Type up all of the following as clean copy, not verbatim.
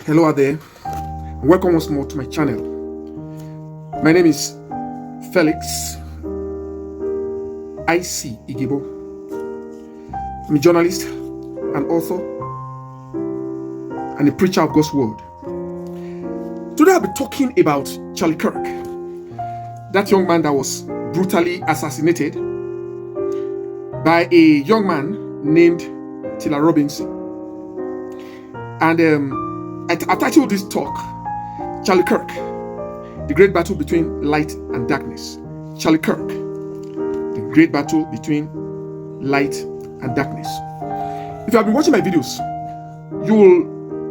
Hello out there. Welcome once more to my channel. My name is Felix I.C. Igibo. I'm a journalist, an author, and a preacher of God's word. Today I'll be talking about Charlie Kirk, that young man that was brutally assassinated by a young man named Tila Robinson. And I titled this talk, Charlie Kirk, the great battle between light and darkness. Charlie Kirk, the great battle between light and darkness. If you have been watching my videos, you will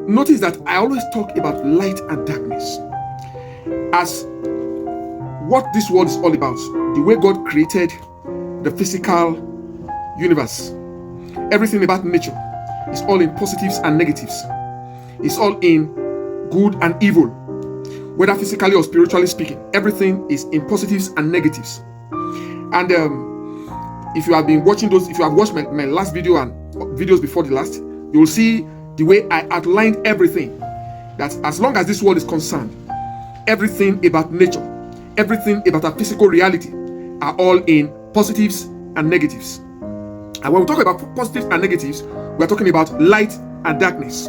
notice that I always talk about light and darkness as what this world is all about, the way God created the physical universe. Everything about nature is all in positives and negatives. It's all in good and evil, whether physically or spiritually speaking. Everything is in positives and negatives. And if you have been watching those, if you have watched my last video and videos before the last, you will see the way I outlined everything. That as long as this world is concerned, everything about nature, everything about our physical reality are all in positives and negatives. And when we talk about positives and negatives, we are talking about light and darkness.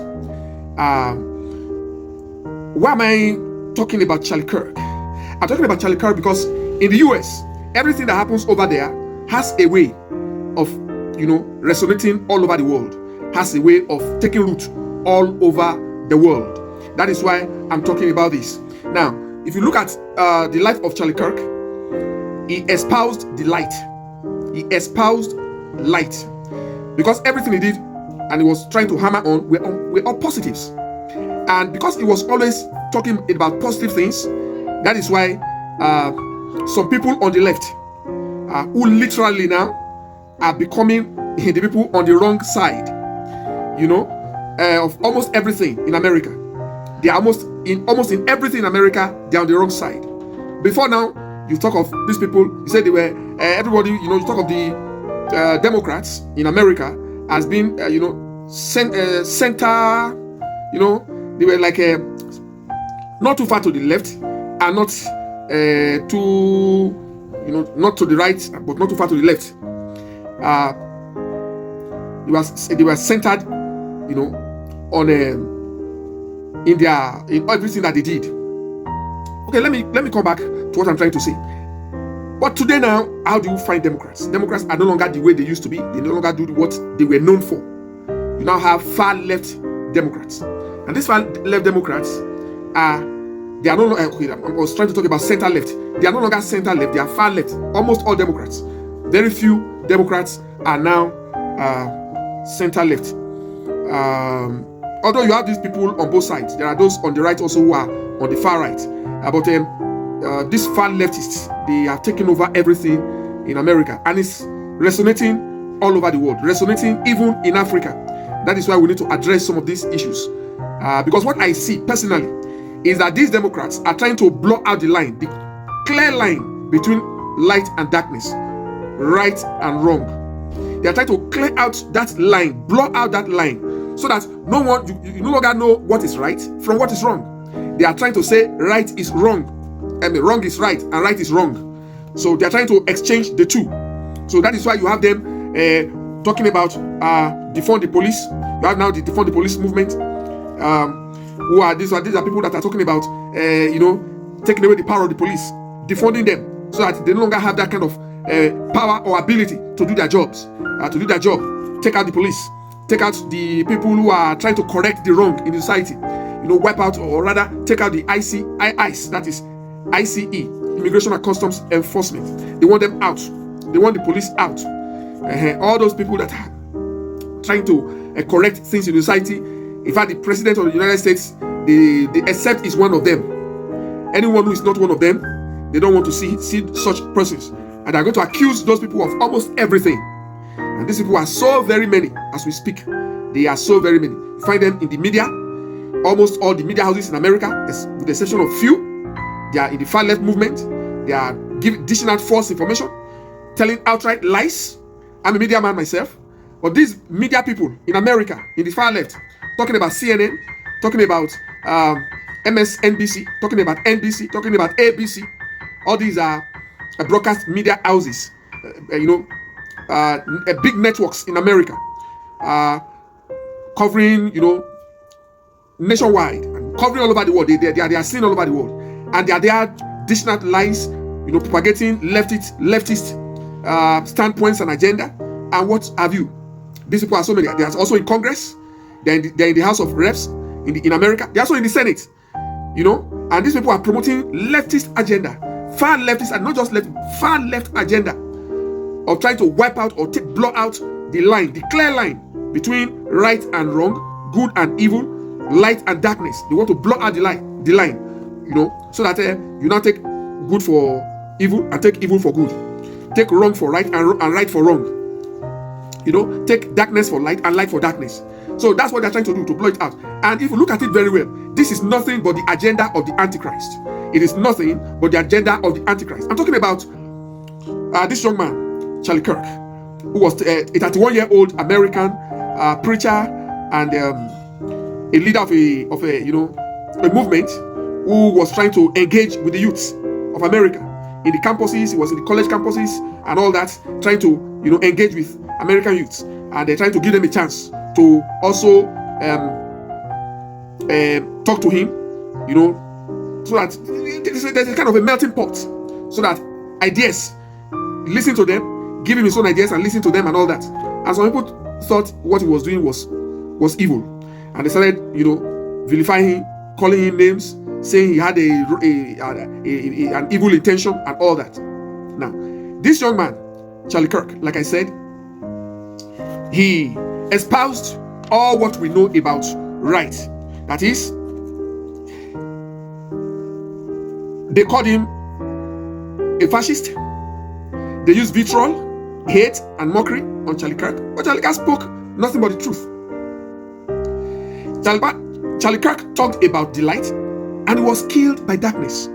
Why am I talking about Charlie Kirk? I'm talking about Charlie Kirk because in the US, everything that happens over there has a way of, resonating all over the world, has a way of taking root all over the world. That is why I'm talking about this. Now, if you look at the life of Charlie Kirk, he espoused the light. He espoused light because everything he did and he was trying to hammer on were all positives. And because he was always talking about positive things, that is why some people on the left who literally now are becoming the people on the wrong side, of almost everything in America. They are almost in everything in America, they are on the wrong side. Before now, you talk of these people, you say they were, everybody, you talk of the Democrats in America as being, center, they were like not too far to the left and not too, not to the right, but not too far to the left. They were centered, on in everything that they did. Okay, let me come back to what I'm trying to say. But today now, how do you find Democrats? Democrats are no longer the way they used to be. They no longer do what they were known for. You now have far left Democrats. And these far left Democrats they are no longer, I was trying to talk about center left. They are no longer center left, they are far left. Almost all Democrats. Very few Democrats are now center left. Although you have these people on both sides, there are those on the right also who are on the far right. But these far leftists, they are taking over everything in America, and it's resonating all over the world, resonating even in Africa. That is why we need to address some of these issues. Because what I see personally is that these Democrats are trying to blow out the line, the clear line between light and darkness, right and wrong. They are trying to clear out that line, blow out that line, so that no one, you no longer know what is right from what is wrong. They are trying to say right is wrong, and wrong is right, and right is wrong. So they are trying to exchange the two. So that is why you have them talking about defund the police. You have now the defund the police movement. These are people that are talking about taking away the power of the police, defunding them, so that they no longer have that kind of power or ability to do their jobs, take out the police, take out the people who are trying to correct the wrong in the society, wipe out, or rather take out the ICE, that is ICE, Immigration and Customs Enforcement. They want them out. They want the police out. All those people that are trying to correct things in the society. In fact, the president of the United States, they accept is one of them. Anyone who is not one of them, they don't want to see such persons. And they're going to accuse those people of almost everything. And these people are so very many as we speak. They are so very many. You find them in the media. Almost all the media houses in America, with the exception of few, they are in the far left movement. They are dishing out false information, telling outright lies. I'm a media man myself. But these media people in America, in the far left, talking about CNN, talking about MSNBC, talking about NBC, talking about ABC. All these are broadcast media houses, big networks in America, covering, nationwide and covering all over the world. They are seen all over the world, and they are there dishing out lies, propagating leftist standpoints and agenda, and what have you. These people are so many. They are also in Congress. They're in the House of Reps in America. They're also in the Senate. And these people are promoting leftist agenda, far leftist, and not just far left agenda of trying to wipe out or blot out the clear line between right and wrong, good and evil, light and darkness. They want to blot out the line, so that you now take good for evil and take evil for good, take wrong for right and right for wrong. Take darkness for light and light for darkness. So that's what they're trying to do, to blow it out. And if you look at it very well, this is nothing but the agenda of the Antichrist. It is nothing but the agenda of the Antichrist. I'm talking about this young man, Charlie Kirk, who was a 31-year-old American preacher and a leader of a movement who was trying to engage with the youths of America in the campuses. He was in the college campuses and all that, trying to engage with American youths, and they're trying to give them a chance to also talk to him, so that there's a kind of a melting pot, so that ideas, listen to them, give him his own ideas and listen to them and all that. And some people thought what he was doing was evil, and they started vilifying him, calling him names, saying he had an evil intention and all that. Now, this young man, Charlie Kirk, like I said, he espoused all what we know about right. That is, they called him a fascist. They used vitriol, hate, and mockery on Charlie Kirk. But Charlie Kirk spoke nothing but the truth. Charlie Kirk talked about the light, and he was killed by darkness.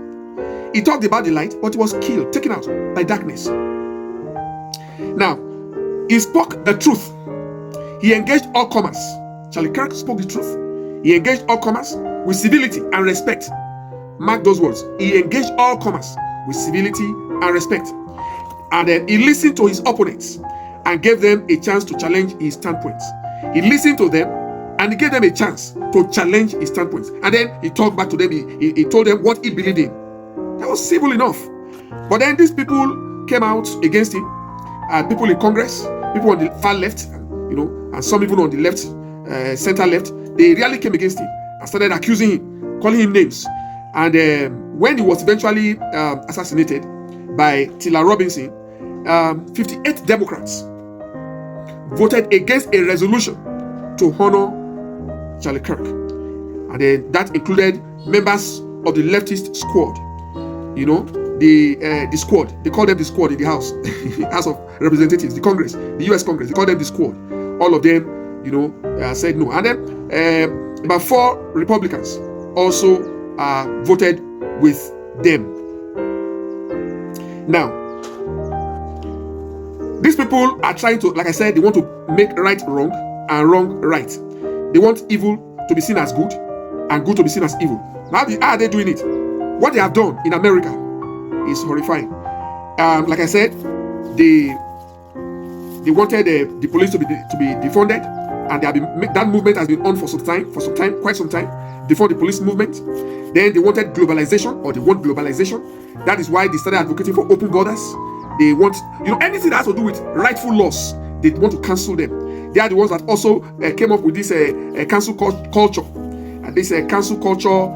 He talked about the light, but he was killed, taken out by darkness. Now, he spoke the truth. He engaged all comers. Charlie Kirk spoke the truth. He engaged all comers with civility and respect. Mark those words. He engaged all comers with civility and respect. And then he listened to his opponents and gave them a chance to challenge his standpoints. He listened to them and he gave them a chance to challenge his standpoints. And then he talked back to them. He told them what he believed in. That was civil enough. But then these people came out against him. People in Congress, people on the far left, and some even on the left, center left, they really came against him and started accusing him, calling him names. And when he was eventually assassinated by Tiller Robinson, 58 Democrats voted against a resolution to honor Charlie Kirk. And then that included members of the leftist squad, the squad. They call them the squad in the House, House of Representatives, the Congress, the U.S. Congress. They call them the squad. All of them, said no. And then about 4 Republicans also voted with them. Now, these people are trying to, like I said, they want to make right wrong and wrong right. They want evil to be seen as good and good to be seen as evil. Now, how are they doing it? What they have done in America is horrifying. Like I said, they wanted the police to be defunded, and that movement has been on for quite some time, before the police movement. Then they wanted globalization, or they want globalization. That is why they started advocating for open borders. They want, anything that has to do with rightful laws, they want to cancel them. They are the ones that also came up with this cancel culture, and this cancel culture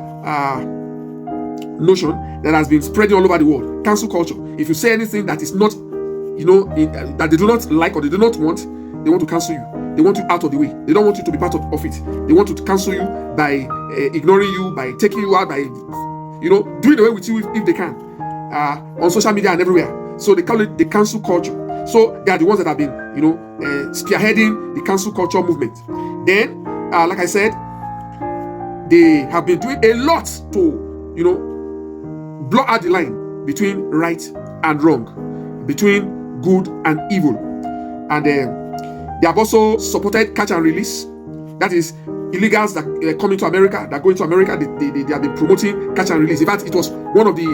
notion that has been spreading all over the world. Cancel culture. If you say anything that is not, that they do not like or they do not want, they want to cancel you. They want you out of the way. They don't want you to be part of it. They want to cancel you by ignoring you, by taking you out, by doing away with you if they can, on social media and everywhere. So they call it the cancel culture. So they are the ones that have been, spearheading the cancel culture movement. Then, like I said, they have been doing a lot to, blow out the line between right and wrong, between good and evil. And they have also supported catch and release. That is, illegals that come into America, that go into America, they have been promoting catch and release. In fact, it was one of the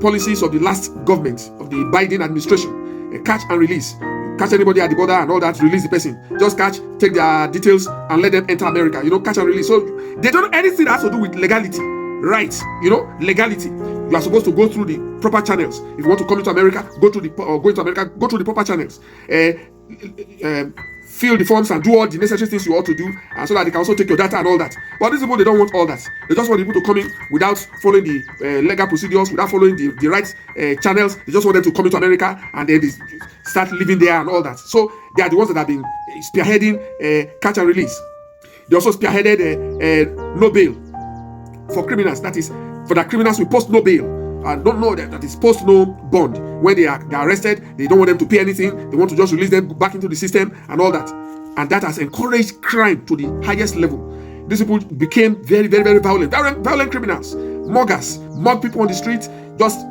policies of the last government of the Biden administration. Catch and release. Catch anybody at the border and all that, release the person. Just catch, take their details and let them enter America. Catch and release. So they don't do anything that has to do with legality. Right, legality. You are supposed to go through the proper channels. If you want to come into America, go through the proper channels. Fill the forms and do all the necessary things you ought to do, and so that they can also take your data and all that. But these people, they don't want all that. They just want people to come in without following the legal procedures, without following the right channels. They just want them to come into America and then they start living there and all that. So they are the ones that have been spearheading catch and release. They also spearheaded no bail for criminals. That is, for the criminals, we post no bail. Don't know that is post no bond. When they are arrested, they don't want them to pay anything. They want to just release them back into the system and all that. And that has encouraged crime to the highest level. These people became very, very, very violent criminals, muggers, mug people on the street. Just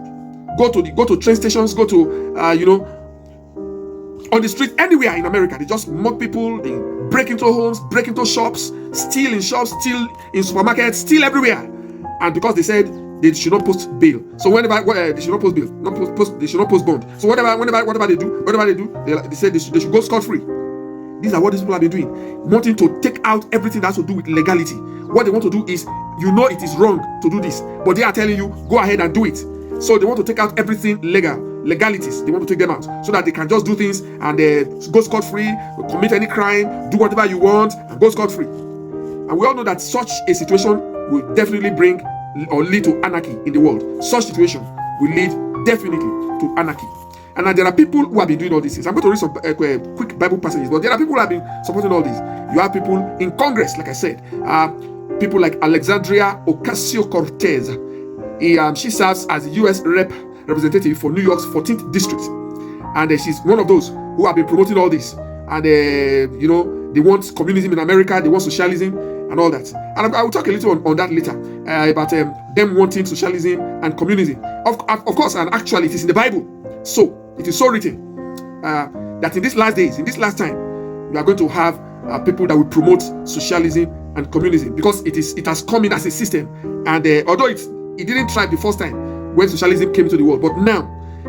go to train stations, go to on the street anywhere in America. They just mug people. They break into homes, break into shops, steal in shops, steal in supermarkets, steal everywhere. And because they said they should not post bail, so whenever they should not post bail, they should not post bond. So whatever they do, they say they should go scot-free. These are what these people have been doing, wanting to take out everything that has to do with legality. What they want to do is, it is wrong to do this, but they are telling you go ahead and do it. So they want to take out everything legalities. They want to take them out so that they can just do things and go scot-free, commit any crime, do whatever you want, and go scot-free. And we all know that such a situation will definitely bring or lead to anarchy in the world. Such situation will lead definitely to anarchy. And there are people who have been doing all these things. I'm going to read some quick Bible passages, but there are people who have been supporting all this. You have people in Congress, like I said, people like Alexandria Ocasio-Cortez. She serves as the U.S. representative for New York's 14th district, and she's one of those who have been promoting all this. And they want communism in America, they want socialism and all that. And I will talk a little on that later, about them wanting socialism and communism. Of course, and actually it is in the Bible. So it is so written that in these last days, in this last time, we are going to have people that will promote socialism and communism, because it has come in as a system. And although it didn't thrive the first time when socialism came to the world, but now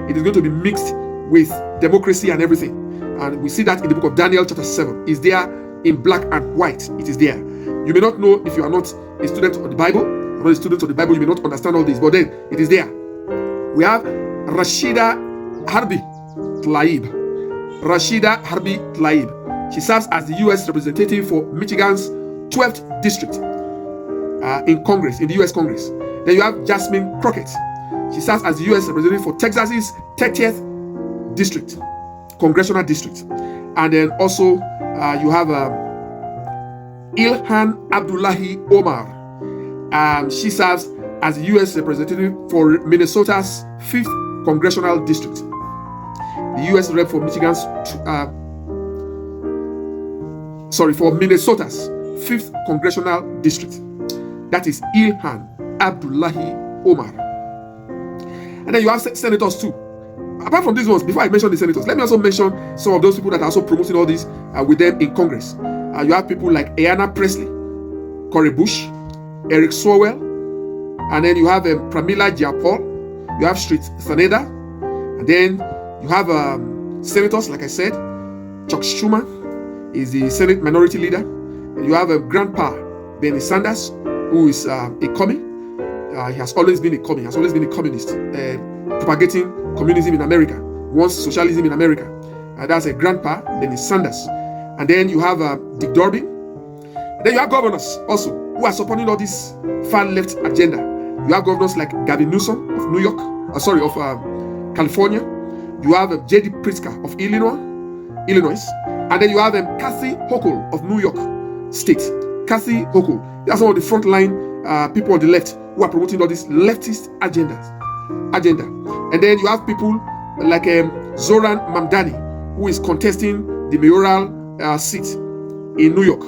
it is going to be mixed with democracy and everything. And we see that in the book of Daniel chapter 7. It's there in black and white. It is there. You may not know, if you are not a student of the Bible, not a student of the Bible, you may not understand all this, but then it is there. We have Rashida Harbi Tlaib. She serves as the U.S. representative for Michigan's 12th district in Congress, in the U.S. Congress. Then you have Jasmine Crockett. She serves as the U.S. representative for Texas's 30th district, congressional district. And then also you have Ilhan Abdullahi Omar. She serves as the U.S. representative for Minnesota's 5th congressional district. The U.S. rep for for Minnesota's 5th congressional district. That is Ilhan Abdullahi Omar. And then you have senators too. Apart from these ones, before I mention the senators, let me also mention some of those people that are also promoting all this with them in Congress. You have people like Ayanna Pressley, Cory Bush, Eric Swalwell, and then you have Pramila Jayapal, you have Street Thaneda, and then you have senators, like I said. Chuck Schumer is the Senate Minority Leader. And you have Grandpa Bernie Sanders, who is a commie. He has always been a commie. He has always been a communist, propagating communism in America, wants socialism in America. That's a Grandpa Bernie Sanders. And then you have Dick Durbin. And then you have governors also who are supporting all this far left agenda. You have governors like Gavin Newsom of New York, of California. You have J.D. Pritzker of Illinois, and then you have Kathy Hochul of New York State. Kathy Hochul. They are some of the frontline people on the left who are promoting all this leftist agenda. And then you have people like Zoran Mamdani, who is contesting the mayoral seat in New York.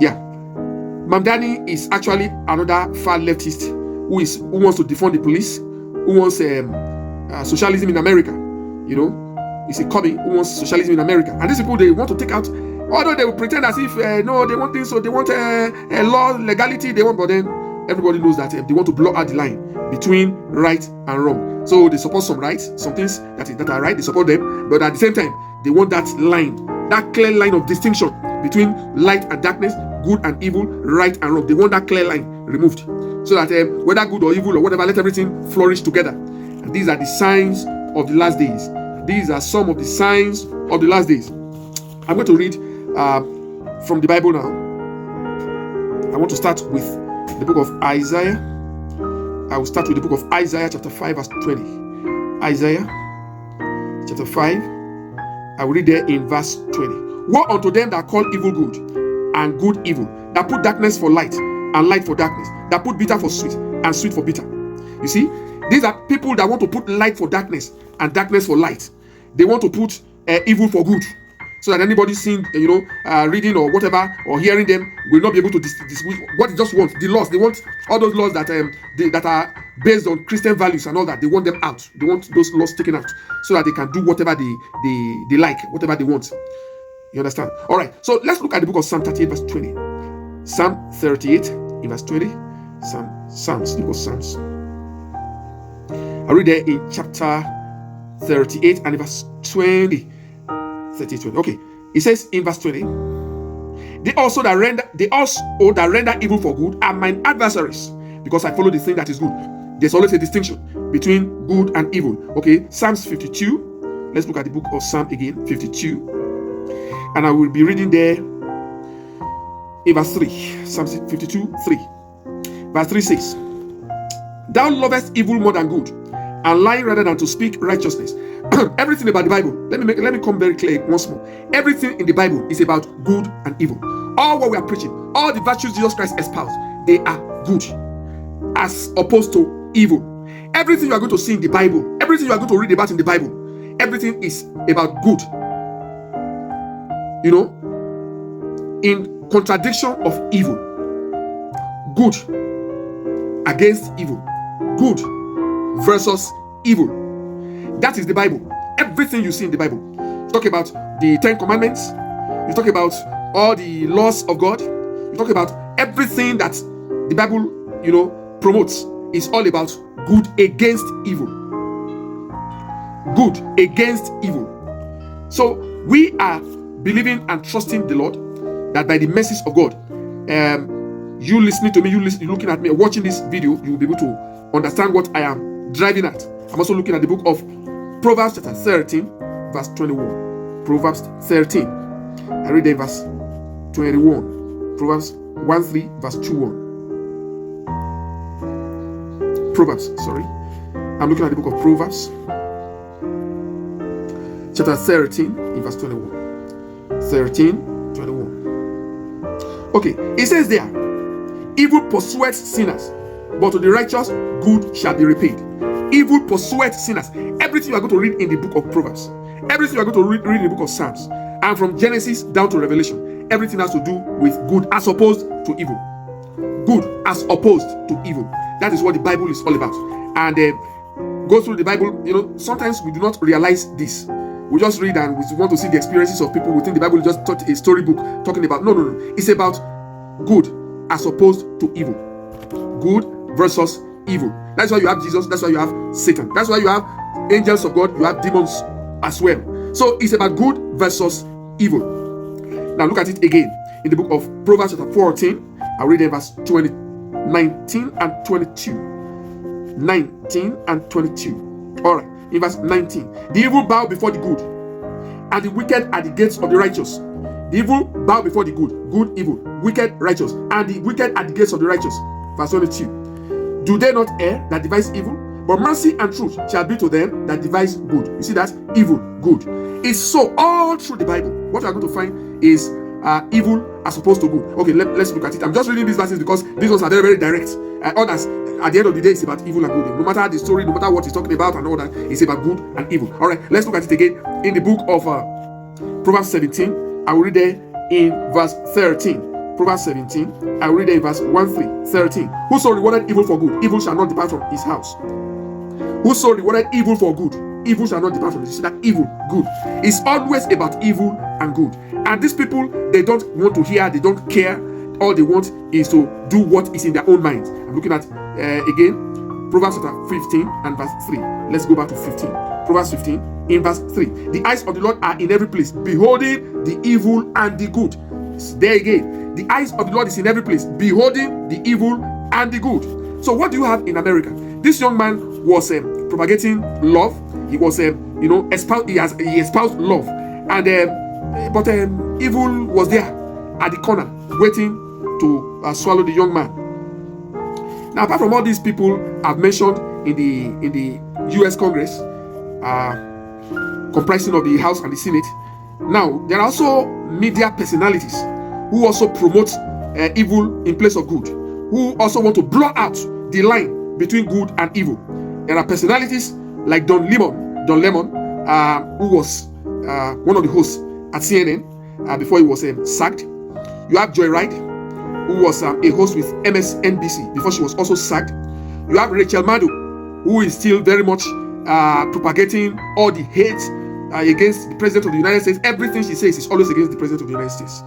Yeah, Mamdani is actually another far leftist who wants to defund the police, who wants socialism in America, is a coming who wants socialism in America. And these people, they want to take out, although they will pretend as if, no, they want things, so they want a law, legality, they want, but then everybody knows that they want to blow out the line between right and wrong. So they support some rights, some things that are right, they support them, but at the same time, they want that line, that clear line of distinction between light and darkness, good and evil, right and wrong. They want that clear line removed, so that whether good or evil or whatever, let everything flourish together. And these are the signs of the last days. These are some of the signs of the last days. I'm going to read from the Bible now. I want to start with the book of Isaiah. I will start with the book of Isaiah chapter 5 verse 20. Isaiah chapter 5. I will read there in verse 20. Woe unto them that call evil good and good evil, that put darkness for light and light for darkness, that put bitter for sweet and sweet for bitter. You see, these are people that want to put light for darkness and darkness for light. They want to put evil for good, so that anybody seeing, reading or whatever or hearing them will not be able to distinguish what they just want. The laws, they want all those laws that that are based on Christian values and all that. They want them out. They want those laws taken out, so that they can do whatever they like, whatever they want. You understand? All right. So let's look at the book of Psalm 38 verse 20. Psalm 38 in verse 20. Psalms. Look at Psalms. I read there in chapter 38 and in verse 20. 30, 20. Okay. It says in verse 20, they also that render evil for good are mine adversaries, because I follow the thing that is good. There's always a distinction between good and evil. Okay. Psalms 52. Let's look at the book of Psalm again. 52. And I will be reading there in verse 3. Psalm 52, 3. Verse 3 says, thou lovest evil more than good, and lying rather than to speak righteousness. Everything about the Bible, let me come very clear once more. Everything in the Bible is about good and evil. All what we are preaching, all the virtues Jesus Christ espoused, they are good as opposed to evil. Everything you are going to see in the Bible, everything you are going to read about in the Bible, everything is about good. In contradiction of evil. Good against evil. Good versus evil. That is the Bible. Everything you see in the Bible. You talk about the 10 Commandments. You talk about all the laws of God. You talk about everything that the Bible, promotes. Is all about good against evil. Good against evil. So we are believing and trusting the Lord that by the mercies of God, you listening to me, you looking at me, watching this video, you will be able to understand what I am driving at. I'm also looking at the book of Proverbs chapter 13 verse 21. Proverbs 13. I read there verse 21. Proverbs 1:3 verse 2:1. Proverbs, sorry. I'm looking at the book of Proverbs chapter 13 in verse 21. 13, 21. Okay, it says there, evil pursueth sinners, but to the righteous good shall be repaid. Evil pursueth sinners. Everything you are going to read in the book of Proverbs, everything you are going to read in the book of Psalms, and from Genesis down to Revelation, everything has to do with good as opposed to evil. Good as opposed to evil. That is what the Bible is all about. And go through the Bible, sometimes we do not realize this. We just read and we want to see the experiences of people. We think the Bible is just a storybook talking about. No. It's about good as opposed to evil. Good versus evil. That's why you have Jesus. That's why you have Satan. That's why you have angels of God. You have demons as well. So it's about good versus evil. Now look at it again in the book of Proverbs chapter 14. I'll read in verse 19 and 22. 19 and 22. All right. In verse 19, the evil bow before the good, and the wicked at the gates of the righteous. The evil bow before the good, good, evil, wicked, righteous, and the wicked at the gates of the righteous. Verse 22. Do they not err that devise evil? But mercy and truth shall be to them that devise good. You see that? Evil, good. It's so all through the Bible. What you are going to find is evil as opposed to good. Okay, let's look at it. I'm just reading these verses because these ones are very, very direct. Others, at the end of the day, it's about evil and good. No matter the story, no matter what he's talking about and all that, it's about good and evil. All right, let's look at it again in the book of Proverbs 17. I will read there in verse 13. Proverbs 17. I will read there in verse 13. Whoso rewarded evil for good, evil shall not depart from his house. Whoso rewarded evil for good, evil shall not depart from you. See that evil, good. It's always about evil and good. And these people, they don't want to hear, they don't care. All they want is to do what is in their own minds. I'm looking at, again, Proverbs chapter 15 and verse 3. Let's go back to 15. Proverbs 15 in verse 3. The eyes of the Lord are in every place, beholding the evil and the good. There again, the eyes of the Lord is in every place, beholding the evil and the good. So what do you have in America? This young man was propagating love. He was, he espoused love, and but evil was there at the corner, waiting to swallow the young man. Now, apart from all these people I've mentioned in the U.S. Congress, comprising of the House and the Senate, now there are also media personalities who also promote evil in place of good, who also want to blot out the line between good and evil. There are personalities like Don Lemon, who was one of the hosts at CNN before he was sacked. You have Joy Wright, who was a host with MSNBC before she was also sacked. You have Rachel Maddow, who is still very much propagating all the hate against the President of the United States. Everything she says is always against the President of the United States.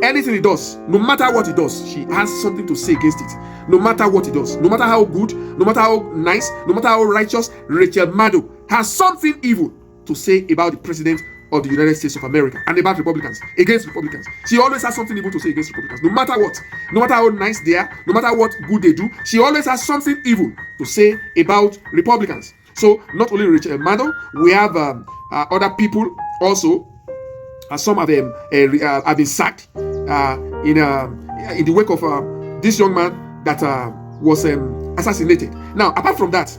Anything he does, no matter what he does, she has something to say against it. No matter what he does, no matter how good, no matter how nice, no matter how righteous, Rachel Maddow has something evil to say about the President of the United States of America and about Republicans, against Republicans. She always has something evil to say against Republicans, no matter what, no matter how nice they are, no matter what good they do, she always has something evil to say about Republicans. So not only Rachel Maddow, we have other people also. Some of them have been sacked in the wake of this young man that was assassinated. Now, apart from that,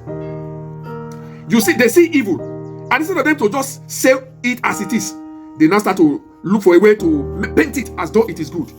you see, they see evil, and instead of them to just say it as it is, they now start to look for a way to paint it as though it is good.